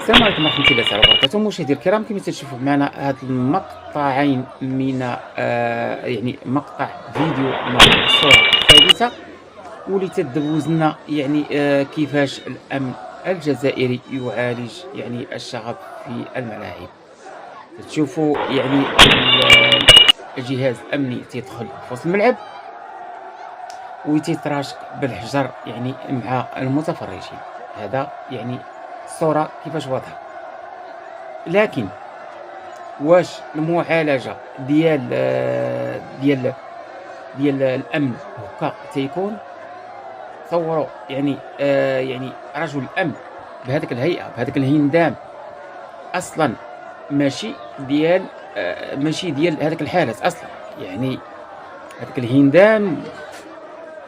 السلام عليكم ورحمة الله تعالى وبركاته. مشاهدينا الكرام، كما تشوفوا معنا هاد المقطعين من يعني مقطع فيديو مع الصورة الثالثة، واللي تدوز لنا يعني كيفاش الأمن الجزائري يعالج يعني الشغب في الملاعب. تشوفوا يعني الجهاز الأمني تيدخل في وسط الملعب وتيتراشق بالحجر يعني مع المتفرجين. هذا يعني الصورة كيفاش واضحة. لكن واش المعالجة ديال الأمن هكا تيكون؟ تصوروا يعني يعني رجل الأمن بهذيك الهيئة بهذاك الهندام أصلا ماشي ديال هذاك الحالة أصلا، يعني هذاك الهندام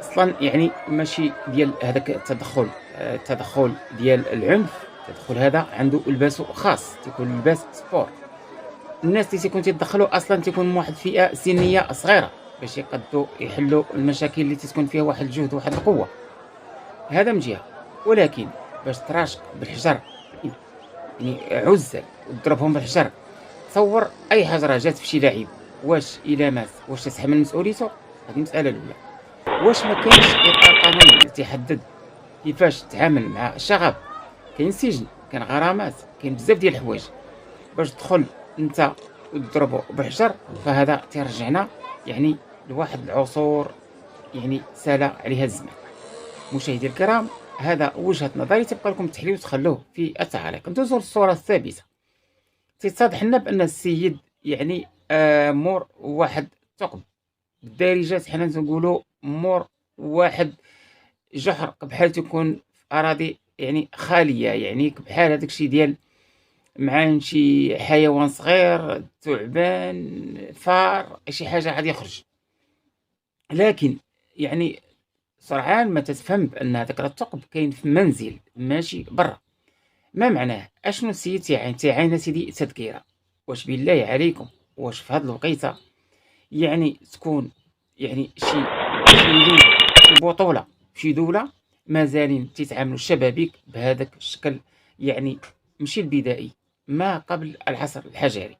أصلا يعني ماشي ديال هذاك التدخل ديال العنف. التدخل هذا عنده لباسو خاص، تيكون لباس سبور. الناس اللي تيكون تيدخلوا اصلا تيكون من واحد الفئه سنيه صغيره باش يقدروا يحلوا المشاكل اللي تتكون فيها واحد الجهد وواحد القوه. هذا من جهه. ولكن باش تراشق بالحجر يعني عزل وتضربهم بالحجر، تصور اي حجره جات في شي لاعب، واش الا مات واش تتحمل مسؤوليته؟ هذه المساله الاولى. واش ما كاينش اطار قانوني اللي تيحدد كيفاش تتعامل مع الشغب؟ كاين سجن، كاين غرامات، كاين بزاف ديال الحوايج باش تدخل انت وتضربو بحجر. فهذا تيرجعنا يعني لواحد العصور يعني سال عليها الزمان. مشاهدي الكرام، هذا وجهة نظري، تبقى لكم التحليل وتخلوه في التعاليق. ندوزو للصورة الثالثة. تتضح لنا بان السيد يعني مور واحد الثقب، بالدارجات حنا تنقولوا مور واحد جحر، بحال تكون في اراضي يعني خاليه، يعني بحال هذاك الشيء ديال مع شي حيوان صغير، ثعبان، فار، شي حاجه غادي يخرج. لكن يعني سرعان ما تتفهم بان هذاك الثقب كاين في منزل ماشي برا. ما معناه؟ اشنو السيد تيعاين سيدي تذكيره؟ واش بالله عليكم، واش في هاد الوقيته يعني تكون يعني شي ليغ، شي بطوله في شي دوله مازالين تيتعاملوا الشبابيك بهذاك الشكل؟ يعني ماشي البدائي، ما قبل العصر الحجري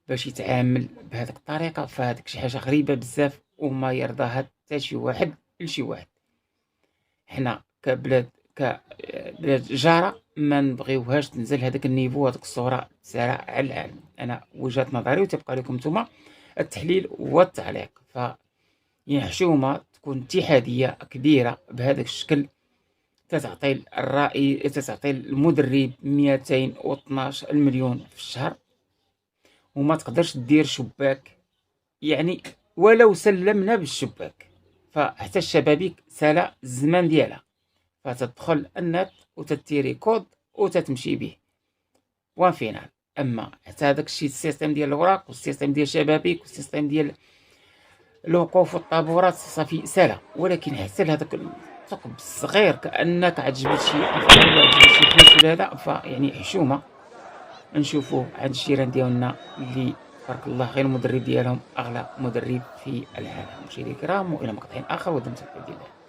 باش يتعامل بهذيك الطريقه. فهذيك شي حاجه غريبه بزاف وما يرضاها حتى شي واحد لشي واحد. حنا كبلاد جاره ما نبغيوهاش تنزل هذاك النيفو، هذيك الصوره تسارع على العالم. انا وجهه نظري، وتبقى لكم نتوما التحليل والتعليق. ف يعني حشومه تكون اتحاديه كبيره بهذاك الشكل، تتعطي الرأي، تتعطي المدرب 212 مليون في الشهر، وما تقدرش دير شباك. يعني ولو سلمنا بالشباك، فحتى الشبابيك سالا الزمان ديالها، فتدخل النت وتتيري كود وتتمشي به وان فينال. اما حتى هذاك الشيء السيستم ديال الاوراق والسيستم ديال الشبابيك والسيستم ديال الوقوف والطابورات صافي سالا. ولكن حتى لهذاك الثقب الصغير كانك عجبت شي افعال ولا عجبت شي فلوس ولا هذا، فيعني حشومه. نشوفوه عند الجيران ديالنا اللي تبارك الله غير المدرب ديالهم اغلى مدرب في العالم. مشاهدينا الكرام، والى مقطع اخر، ودمتم في الله.